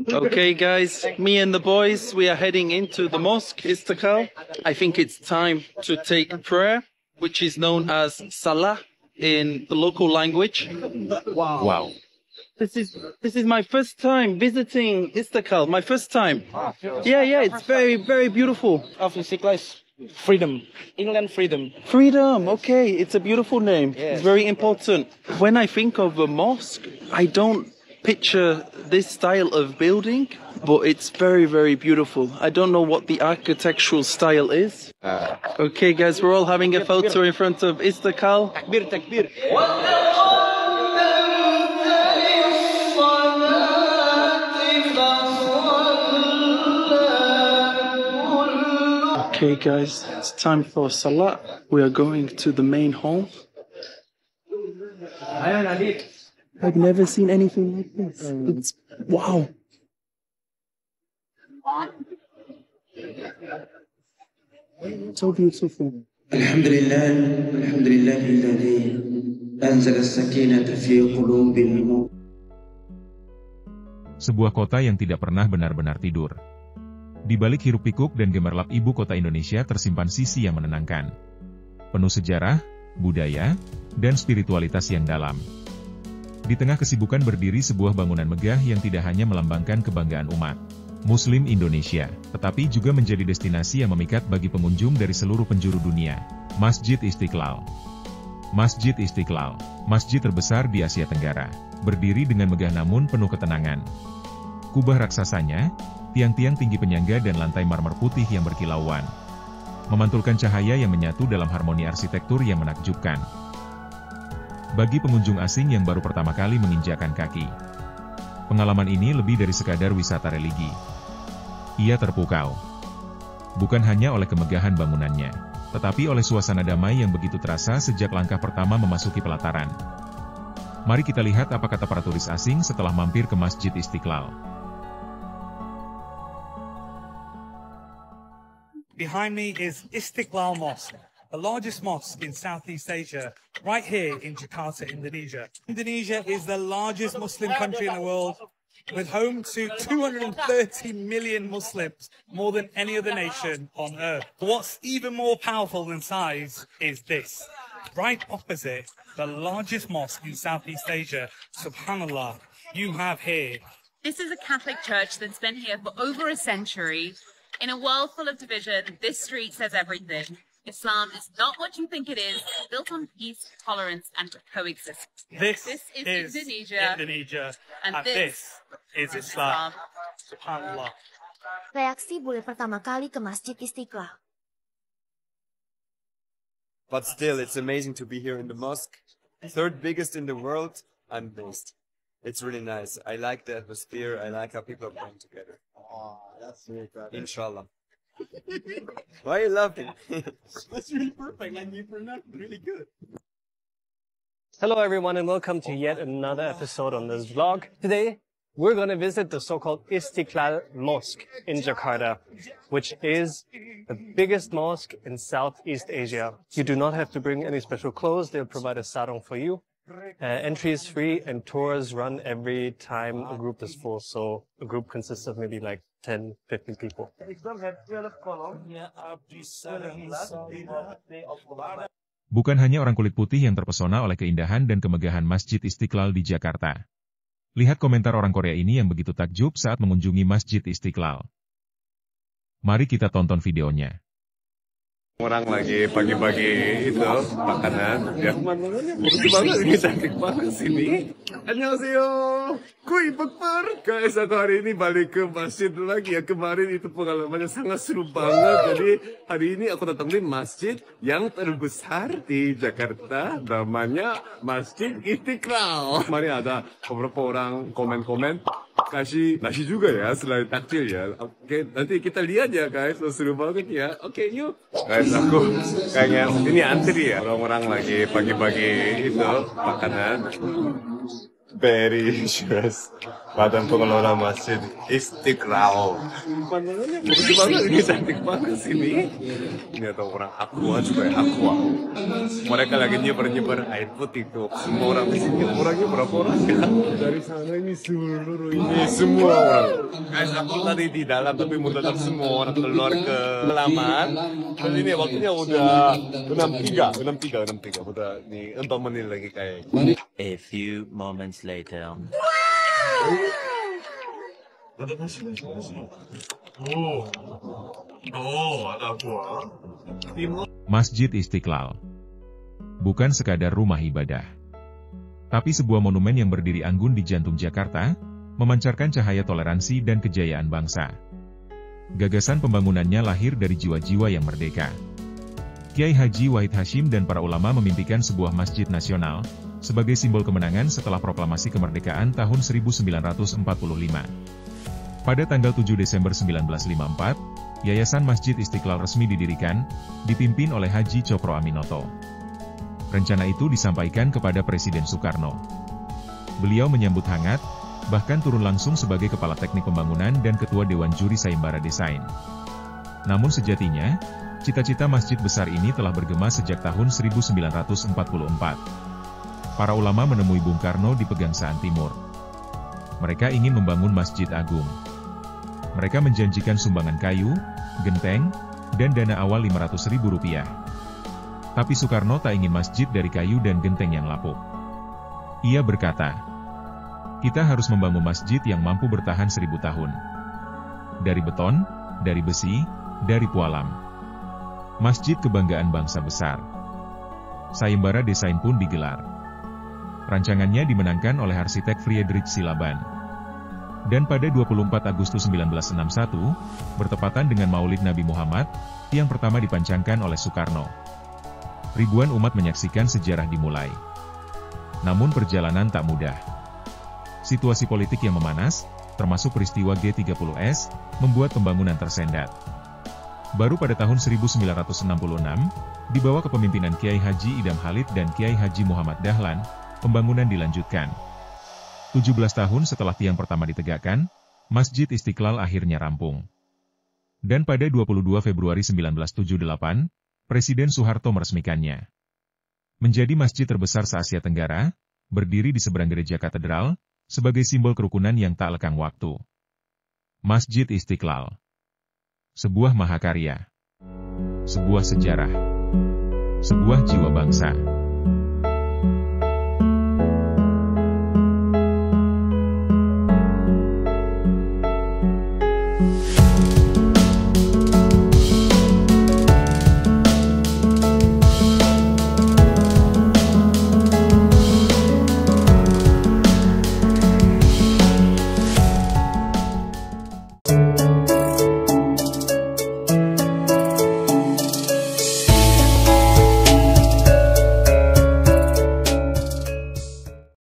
Okay, guys, me and the boys, we are heading into the mosque, Istiqlal. I think it's time to take prayer, which is known as Salah in the local language. Wow. This is my first time visiting Istiqlal, my first time. Yeah, it's very, very beautiful. Of Istiqlal is freedom. England freedom. Freedom, okay, it's a beautiful name. Yes. It's very important. When I think of a mosque, I don't picture this style of building, but it's very, very beautiful. I don't know what the architectural style is. Okay, guys, we're all having a photo in front of Istiqlal. Takbir, takbir. Okay, guys, it's time for Salah. We are going to the main hall. I've never seen anything like this. It's wow. So beautiful. الحمد لله الذي أنزل السكينة في قلوب المؤمنين. Sebuah kota yang tidak pernah benar-benar tidur. Di balik hiruk-pikuk dan gemerlap ibu kota Indonesia tersimpan sisi yang menenangkan. Penuh sejarah, budaya, dan spiritualitas yang dalam. Di tengah kesibukan berdiri sebuah bangunan megah yang tidak hanya melambangkan kebanggaan umat Muslim Indonesia, tetapi juga menjadi destinasi yang memikat bagi pengunjung dari seluruh penjuru dunia. Masjid Istiqlal. Masjid Istiqlal, masjid terbesar di Asia Tenggara, berdiri dengan megah namun penuh ketenangan. Kubah raksasanya, tiang-tiang tinggi penyangga dan lantai marmer putih yang berkilauan, memantulkan cahaya yang menyatu dalam harmoni arsitektur yang menakjubkan. Bagi pengunjung asing yang baru pertama kali menginjakan kaki, pengalaman ini lebih dari sekadar wisata religi. Ia terpukau, bukan hanya oleh kemegahan bangunannya, tetapi oleh suasana damai yang begitu terasa sejak langkah pertama memasuki pelataran. Mari kita lihat apa kata para turis asing setelah mampir ke Masjid Istiqlal. Behind me is Istiqlal Mosque, the largest mosque in Southeast Asia, right here in Jakarta, Indonesia. Indonesia is the largest Muslim country in the world, with home to 230 million Muslims, more than any other nation on earth. What's even more powerful than size is this. Right opposite the largest mosque in Southeast Asia, subhanallah, you have here. This is a Catholic church that's been here for over a century. In a world full of division, this street says everything. Islam is not what you think it is, built on peace, tolerance, and coexistence. This is Indonesia, and this is Islam. SubhanAllah. Reaksi bule pertama kali ke Masjid Istiqlal. But still, it's amazing to be here in the mosque. Third biggest in the world, and based. It's really nice. I like the atmosphere. I like how people are playing together. Oh, that's really good. Inshallah. Why are you laughing? That's really perfect. Like you pronounced really good. Hello everyone and welcome to yet another episode on this vlog. Today, we're going to visit the so-called Istiqlal Mosque in Jakarta, which is the biggest mosque in Southeast Asia. You do not have to bring any special clothes. They'll provide a sarong for you. Entry is free and tours run every time a group is full. So a group consists of maybe like 10, 15 people. Bukan hanya orang kulit putih yang terpesona oleh keindahan dan kemegahan Masjid Istiqlal di Jakarta. Lihat komentar orang Korea ini yang begitu takjub saat mengunjungi Masjid Istiqlal. Mari kita tonton videonya. Orang lagi pagi-pagi itu makanan, ya pemandangannya bagus banget, ini cantik banget sini. Annyeonghaseyo, kuy bakbar. Guys, aku hari ini balik ke masjid lagi ya. Kemarin itu pengalamannya sangat seru banget. Jadi hari ini aku datangin masjid yang terbesar di Jakarta, namanya Masjid Istiqlal. Kemarin ada beberapa orang komen-komen. Kasih nasi juga ya, selain takjil ya. Oke, nanti kita lihat ya guys, seru banget ya. Oke, yuk. Guys, aku kayaknya ini antri ya. Orang-orang lagi pagi-pagi itu makanan. Very delicious. Badan Pengelola Masjid Istiqlal. Begitu banget, ini cantik banget sini. Ini ada orang aqua juga ya, aqua. Mereka lagi nyebar air putih tuh. Semua orang di sini, orangnya berapa orang ya? Dari sana ini seluruh ini semua orang. Guys, aku tadi di dalam tapi mau tetap semua orang keluar ke halaman. Dan ini waktunya udah 6.3. Udah nih 4 menit lagi kayak. A few moments later. Masjid Istiqlal bukan sekadar rumah ibadah, tapi sebuah monumen yang berdiri anggun di jantung Jakarta, memancarkan cahaya toleransi dan kejayaan bangsa. Gagasan pembangunannya lahir dari jiwa-jiwa yang merdeka. Kiai Haji Wahid Hasyim dan para ulama memimpikan sebuah masjid nasional sebagai simbol kemenangan setelah proklamasi kemerdekaan tahun 1945. Pada tanggal 7 Desember 1954, Yayasan Masjid Istiqlal resmi didirikan, dipimpin oleh Haji Cokro Aminoto. Rencana itu disampaikan kepada Presiden Soekarno. Beliau menyambut hangat, bahkan turun langsung sebagai Kepala Teknik Pembangunan dan Ketua Dewan Juri Sayembara Desain. Namun sejatinya, cita-cita masjid besar ini telah bergema sejak tahun 1944. Para ulama menemui Bung Karno di Pegangsaan Timur. Mereka ingin membangun masjid agung. Mereka menjanjikan sumbangan kayu, genteng, dan dana awal Rp500.000. Tapi Soekarno tak ingin masjid dari kayu dan genteng yang lapuk. Ia berkata, kita harus membangun masjid yang mampu bertahan 1000 tahun. Dari beton, dari besi, dari pualam. Masjid kebanggaan bangsa besar. Sayembara desain pun digelar. Rancangannya dimenangkan oleh arsitek Friedrich Silaban. Dan pada 24 Agustus 1961, bertepatan dengan Maulid Nabi Muhammad, yang pertama dipancangkan oleh Soekarno. Ribuan umat menyaksikan sejarah dimulai. Namun perjalanan tak mudah. Situasi politik yang memanas, termasuk peristiwa G30S, membuat pembangunan tersendat. Baru pada tahun 1966, di bawah kepemimpinan Kiai Haji Idam Khalid dan Kiai Haji Muhammad Dahlan, pembangunan dilanjutkan. 17 tahun setelah tiang pertama ditegakkan, Masjid Istiqlal akhirnya rampung. Dan pada 22 Februari 1978, Presiden Soeharto meresmikannya. Menjadi masjid terbesar se-Asia Tenggara, berdiri di seberang gereja katedral, sebagai simbol kerukunan yang tak lekang waktu. Masjid Istiqlal. Sebuah mahakarya. Sebuah sejarah. Sebuah jiwa bangsa.